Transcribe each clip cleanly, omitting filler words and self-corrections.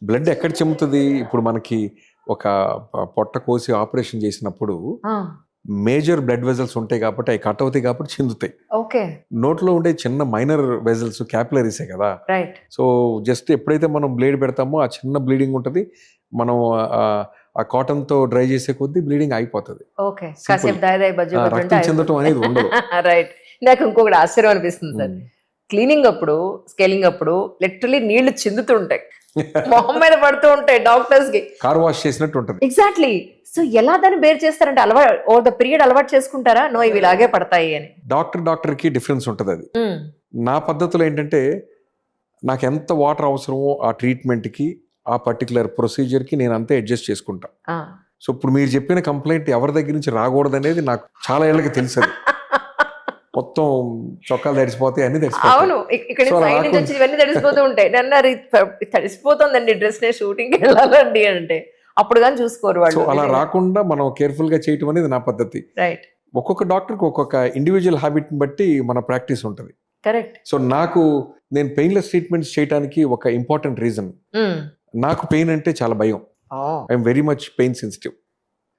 Blood ఎక్కడ చెమ్ముతుంది? ఇప్పుడు మనకి ఒక పొట్ట కోసి ఆపరేషన్ చేసినప్పుడు మేజర్ బ్లడ్ వెజల్స్ ఉంటాయి కాబట్టి అవి కట్ అవుతాయి కాబట్టి చిందుతాయి. ఓకే. నోట్లో ఉండే చిన్న మైనర్ వెజల్స్ క్యాపిలరీసే కదా. రైట్. సో జస్ట్ ఎప్పుడైతే మనం బ్లేడ్ పెడతామో ఆ చిన్న బ్లీడింగ్ ఉంటుంది. మనం ఆ కాటన్ తో డ్రై చేసే కొద్దీ బ్లీడింగ్ అయిపోతుంది. ఓకే. కాసేపు దాయి బజ్జీ రక్తం చెందటం అనేది ఉండదు. రైట్. నాకు ఇంకొకటి ఆశ్చర్యం అనిపిస్తుంది సార్, క్లీనింగ్ అప్పుడు స్కేలింగ్ అప్పుడు లిటరలీ నీళ్లు చిందుతుంటాయి, మొహం మీద పడుతూ ఉంటాయి డాక్టర్స్ కి. కార్ వాష్ చేసినట్టు ఉంటుంది. ఎగ్జాక్ట్లీ. సో ఎలా దాన్ని బేర్ చేస్తారంటే అలవాటు ఓవర్ ద పీరియడ్ అలవాటు చేసుకుంటారా? నో ఇవి ఇలాగే పడతాయి అని. డాక్టర్ కి డిఫరెన్స్ ఉంటుంది. అది నా పద్ధతిలో ఏంటంటే నాకు ఎంత వాటర్ అవసరమో ఆ ట్రీట్మెంట్ కి ఆ పర్టికులర్ ప్రొసీజర్ కి నేను అంతే అడ్జస్ట్ చేసుకుంటా. సో ఇప్పుడు మీరు చెప్పిన కంప్లైంట్ ఎవరి దగ్గర నుంచి రాకూడదు అనేది నాకు చాలా ఏళ్ళకి తెలుసు. మొత్తం చొక్కాలు తడిసిపోతాయి, అన్ని అవును, ఇక్కడ ఇవన్నీ తడిసిపోతూ ఉంటాయి. తడిసిపోతుందండి డ్రెస్ నే షూటింగ్ వెళ్ళాలండి అంటే అప్పుడు కానీ చూసుకోరు వాళ్ళు. అలా రాకుండా మనం కేర్ఫుల్ గా చేయటం అనేది నా పద్ధతి. రైట్. ఒక్కొక్క డాక్టర్కి ఒక్కొక్క ఇండివిజువల్ హ్యాబిట్ బట్టి మన ప్రాక్టీస్ ఉంటుంది. కరెక్ట్. సో నేను పెయిన్లెస్ ట్రీట్మెంట్స్ చేయడానికి ఒక ఇంపార్టెంట్ రీజన్, నాకు పెయిన్ అంటే చాలా భయం. I'm very much pain sensitive.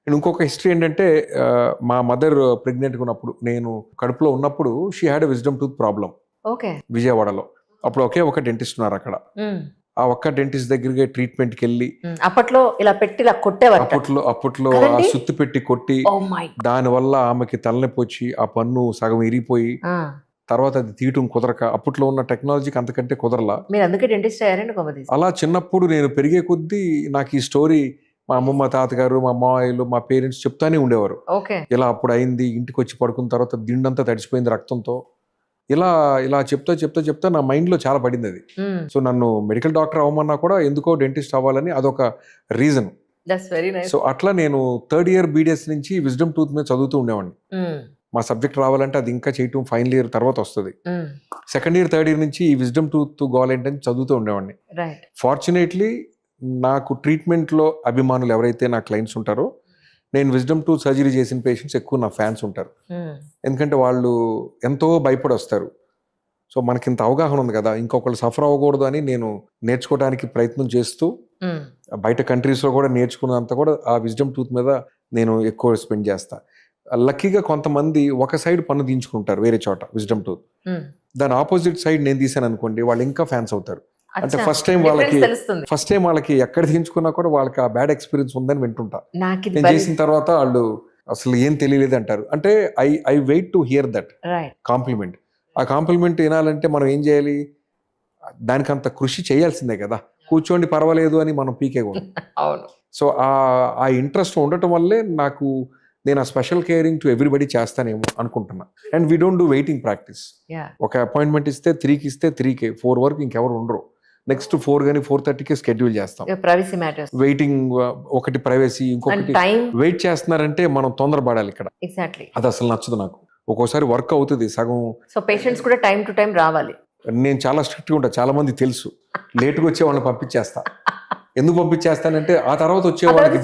And ఇంకొక హిస్టరీ ఏంటంటే మా మదర్ ప్రెగ్నెంట్గా ఉన్నప్పుడు, నేను కడుపులో ఉన్నప్పుడు she had a wisdom tooth problem విజయవాడలో. అప్పుడు ఒకే ఒక డెంటిస్ట్ ఉన్నారు అక్కడ. ఆ ఒక్క డెంటిస్ట్ దగ్గరికి ట్రీట్మెంట్కి వెళ్ళి అప్పట్లో ఇలా పెట్టి ఇలా కొట్టేవారు. అప్పట్లో ఆ సుత్తి పెట్టి కొట్టి దానివల్ల ఆమెకి తలనొప్పి వచ్చి ఆ పన్ను సగం ఇరిగిపోయి తర్వాత అది తీయటం కుదరక, అప్పట్లో ఉన్న టెక్నాలజీకి అంతకంటే కుదరలా. అలా చిన్నప్పుడు నేను పెరిగే కొద్దీ నాకు ఈ స్టోరీ మా అమ్మమ్మ, తాతగారు, మా అమ్మాయిలు, మా పేరెంట్స్ చెప్తానే ఉండేవారు. ఇలా అప్పుడు అయింది, ఇంటికి వచ్చి పడుకున్న తర్వాత దిండంతా తడిచిపోయింది రక్తంతో, ఇలా చెప్తా నా మైండ్ లో చాలా పడింది అది. సో నన్ను మెడికల్ డాక్టర్ అవ్వమన్నా కూడా ఎందుకో డెంటిస్ట్ అవ్వాలని అదొక రీజన్. సో అట్లా నేను థర్డ్ ఇయర్ బీడిఎస్ నుంచి విజ్డమ్ టూత్ మీద చదువుతూ ఉండేవాడిని. మా సబ్జెక్ట్ రావాలంటే అది ఇంకా చేయటం ఫైనల్ ఇయర్ తర్వాత వస్తుంది. సెకండ్ ఇయర్ థర్డ్ ఇయర్ నుంచి ఈ విజ్డమ్ టూత్ గోలేంటని చదువుతూ ఉండేవాడిని. ఫార్చునేట్లీ నాకు ట్రీట్మెంట్ లో అభిమానులు ఎవరైతే నా క్లయింట్స్ ఉంటారో, నేను విజ్డమ్ టూత్ సర్జరీ చేసిన పేషెంట్స్ ఎక్కువ నా ఫ్యాన్స్ ఉంటారు. ఎందుకంటే వాళ్ళు ఎంతో భయపడి వస్తారు. సో మనకి ఇంత అవగాహన ఉంది కదా, ఇంకొకళ్ళు సఫర్ అవ్వకూడదు అని నేను నేర్చుకోవడానికి ప్రయత్నం చేస్తూ బయట కంట్రీస్లో కూడా నేర్చుకున్నంత కూడా ఆ విజ్డమ్ టూత్ మీద నేను ఎక్కువ స్పెండ్ చేస్తా. లక్కీగా కొంతమంది ఒక సైడ్ పన్ను దించుకుంటారు వేరే చోట విజ్డమ్ టూత్, దాని ఆపోజిట్ సైడ్ నేను తీసాను అనుకోండి, వాళ్ళు ఇంకా ఫ్యాన్స్ అవుతారు. అంటే ఫస్ట్ టైం వాళ్ళకి ఎక్కడ దించుకున్నా కూడా వాళ్ళకి ఆ బ్యాడ్ ఎక్స్పీరియన్స్ ఉందని వింటుంటా. నేను చేసిన తర్వాత వాళ్ళు అసలు ఏం తెలియలేదు అంటారు. అంటే I wait to hear that compliment. ఆ కాంప్లిమెంట్ వినాలంటే మనం ఏం చేయాలి? దానికి అంత కృషి చేయాల్సిందే కదా, కూర్చోండి పర్వాలేదు అని మనం పీకేకూడదు. సో ఆ ఇంట్రెస్ట్ ఉండటం వల్లే నేను ఆ స్పెషల్ కేరింగ్ టు ఎవ్రీబడి చేస్తానేమో అనుకుంటున్నా. And we don't do waiting practice. ఒక అపాయింట్మెంట్ ఇస్తే 3కి ఇస్తే 3కే, 4 వరకు ఇంకెవరు ఉండరు. నెక్స్ట్ 4 కానీ 4:30కి స్కెడ్యూల్ చేస్తాం. వెయిటింగ్ ఒకటి ప్రైవసీ, ఇంకొకటి వెయిట్ చేస్తున్నారంటే మనం తొందరపడాలి ఇక్కడ. అది అసలు నచ్చదు నాకు. ఒక్కోసారి వర్క్ అవుతుంది సగం. సో పేషెంట్స్ కూడా టైం టు టైం రావాలి. నేను చాలా స్ట్రిక్ట్ గా ఉంటా, చాలా మంది తెలుసు. లేట్గా వచ్చే వాళ్ళని పంపించేస్తా. ఎందుకు పంపించేస్తానంటే ఆ తర్వాత వచ్చే వాళ్ళకి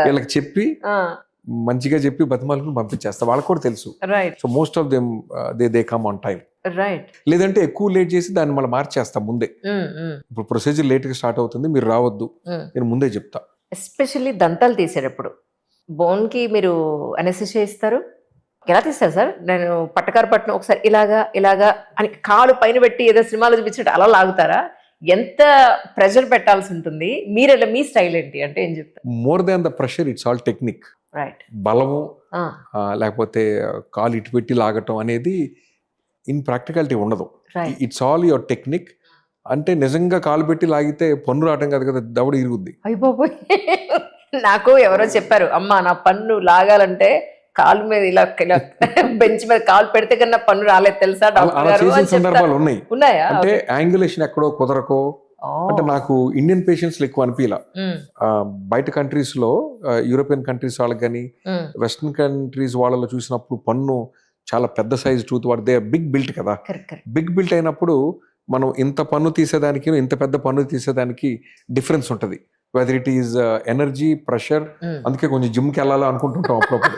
వీళ్ళకి చెప్పి మంచిగా చెప్పి బతిమాలకు పంపించేస్తా, వాళ్ళకి కూడా తెలుసు. So most of them they come on time. లేదంటే ఎక్కువ లేట్ చేసి దాన్ని మళ్ళీ మార్చేస్తా ముందే. ఇప్పుడు ప్రొసీజర్ లేట్ గా స్టార్ట్ అవుతుంది, మీరు రావద్దు, నేను ముందే చెప్తా. ఎస్పెషల్లీ దంతాలు తీసేటప్పుడు బోన్ కి మీరు అనెస్థీషియా ఇస్తారు, ఎలా తీస్తారు సార్? నేను పట్టకారు పట్టిన ఒకసారి ఇలాగా అని కాలు పైన పెట్టి ఏదో సినిమాలో చూపించినట్టు అలా లాగుతారా? ఎంత ప్రెషర్ పెట్టాల్సి ఉంటుంది? మీ స్టైల్ ఏంటి అంటే ఏం చెప్తారు? More than the pressure, it's all technique. బలము లేకపోతే కాలు ఇటు పెట్టి లాగటం అనేది ఇన్ ప్రాక్టికాలిటీ ఉండదు. It's all your technique. అంటే నిజంగా కాలు పెట్టి లాగితే పన్ను రావటం కాదు కదా, దవడ ఇరుగుద్ది. అయిపోయి నాకు ఎవరో చెప్పారు, అమ్మా నా పన్ను లాగాలంటే కాలు మీద ఇలా బెంచ్ మీద కాలు పెడితే కన్నా పన్ను రాలేదు తెలుసా డాక్టర్. సందర్భాలు ఉన్నాయా? అంటే యాంగులేషన్ ఎక్కడో కుదరకో. అంటే నాకు ఇండియన్ పేషెంట్స్ ఎక్కువ అనిపించలా. బయట కంట్రీస్ లో, యూరోపియన్ కంట్రీస్ వాళ్ళకి కానీ వెస్టర్న్ కంట్రీస్ వాళ్ళలో చూసినప్పుడు పన్ను చాలా పెద్ద సైజ్ టూత్ వాడితే బిగ్ బిల్ట్ కదా. బిగ్ బిల్ట్ అయినప్పుడు మనం ఇంత పన్ను తీసేదానికి ఇంత పెద్ద పన్ను తీసేదానికి డిఫరెన్స్ ఉంటుంది. Whether it is energy, pressure. అందుకే కొంచెం జిమ్కి వెళ్ళాలి అనుకుంటుంటాం అప్పుడప్పుడు.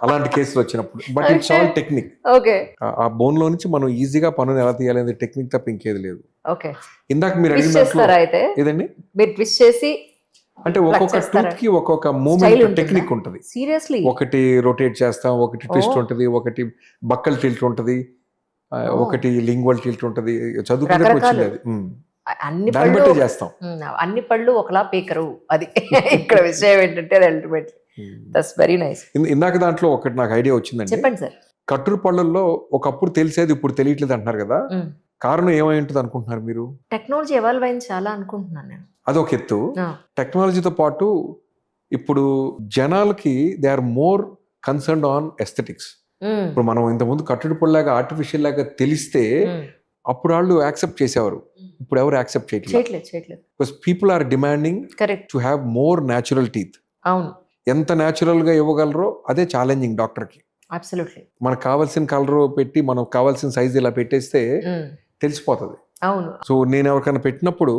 అలాంటి కేసులు వచ్చినప్పుడు. But it's all technique. Okay ఆ బోన్ లో నుంచి మనం ఈజీగా పన్నుని ఎలా తీయాలి అనేది టెక్నిక్ తప్ప ఇంకేది లేదు. ఓకే ఇందాక మీరు ట్విస్ట్ అడిగిన దాంట్లో చేస్తారా అయితే ఏదండి మీరు ట్విస్ట్ చేసి అంటే Pluck ఒక్కొక్క చేస్తారా? టూత్ కి ఒక్కొక్క Style మూమెంట్ ఉంటుందా? టెక్నిక్ ఉంటుంది. సీరియస్లీ ఒకటి రొటేట్ చేస్తాం, ఒకటి ట్విస్ట్ Oh. ఉంటుంది, ఒకటి బక్కల్ టిల్ట్ ఉంటుంది, Oh. ఒకటి లింగ్వల్ టిల్ట్ ఉంటుంది. చదువుకుంటే రకరకాలు. వచ్చింది అది. అన్ని దాన్ని పళ్ళు బట్టే చేస్తాం. అన్ని పళ్ళు ఒకలా పీకరు అది ఇక్కడ విషయం ఏంటంటే అది అల్టిమేట్లీ దట్స్ వెరీ నైస్. ఇందాక దాంట్లో ఒకటి నాకు ఐడియా వచ్చిందండి. చెప్పండి సార్. కట్టుడు పళ్ళల్లో ఒకప్పుడు తెలిసేది ఇప్పుడు తెలియట్లేదు అంటున్నారు కదా, కారణం ఏమై ఉంటుంది అనుకుంటున్నారు మీరు? టెక్నాలజీ ఎవాల్వ్ అయింది చాలా అనుకుంటున్నాను నేను. అదొక ఎత్తు. Ah. టెక్నాలజీతో పాటు ఇప్పుడు జనాలకి they are more concerned on aesthetics. Mm. ఇప్పుడు మనం ఇంతకుముందు కట్టుడు పళ్ళలాగా ఆర్టిఫిషియల్ లాగా తెలిస్తే Mm. అప్పుడు వాళ్ళు యాక్సెప్ట్ చేసేవారు, ఇప్పుడు ఎవరు యాక్సెప్ట్ చేయట్లేదు. చేయట్లేదు because people are demanding correct. To have more natural teeth. అవును ఎంత న్యాచురల్ గా ఇవ్వగలరో అదే ఛాలెంజింగ్ డాక్టర్కి. అబ్సల్యూట్లీ. మనకు కావాల్సిన కలర్ పెట్టి మనకు కావాల్సిన సైజ్ ఇలా పెట్టేస్తే తెలిసిపోతుంది. అవును. సో నేను ఎవరికైనా పెట్టినప్పుడు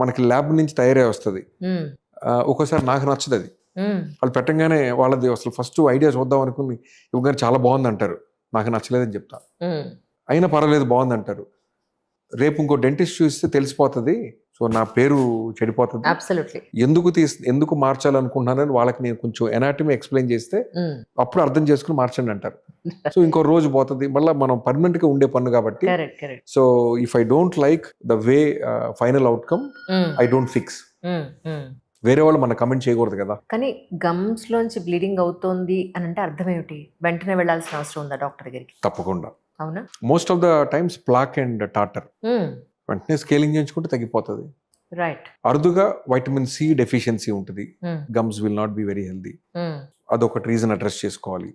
మనకి ల్యాబ్ నుంచి తయారై వస్తుంది. Mm. ఒక్కోసారి నాకు నచ్చదు అది. Mm. వాళ్ళు పెట్టంగానే వాళ్ళది అసలు ఫస్ట్ ఐడియా చూద్దాం అనుకుని ఇవ్వగానే చాలా బాగుంది అంటారు, నాకు నచ్చలేదని చెప్తా. Mm. అయినా పర్వాలేదు బాగుంది అంటారు. రేపు ఇంకో డెంటిస్ట్ చూస్తే తెలిసిపోతుంది, సో నా పేరు చెడిపోతుంది. అబ్సల్యూట్లీ. ఎందుకు మార్చాలనుకుంటున్నానని వాళ్ళకి నేను కొంచెం ఎనాటమీ ఎక్స్ప్లెయిన్ చేస్తే అప్పుడు అర్థం చేసుకుని మార్చండి అంటారు. సో ఇంకో రోజు పోతుంది, మళ్ళీ మనం పర్మనెంట్ గా ఉండే పన్ను కాబట్టి. Correct correct. So if I don't like the way final outcome I don't fix. వేరే వాళ్ళు మన కమెంట్ చేయకూడదు కదా. కానీ గమ్స్ లోంచి బ్లీడింగ్ అవుతోంది అని అంటే అర్థం ఏమిటి? వెంటనే వెళ్ళాల్సిన అవసరం ఉందా డాక్టర్ దగ్గరికి? తప్పకుండా. అవునా? Most of the times plaque and tartar వెంటనే స్కేలింగ్ చేయించుకుంటే తగ్గిపోతుంది. రైట్. అరుదుగా వైటమిన్ సి డెఫిషియన్సీ ఉంటుంది, gums will not be very healthy. అదొకటి రీజన్ అడ్రస్ చేసుకోవాలి.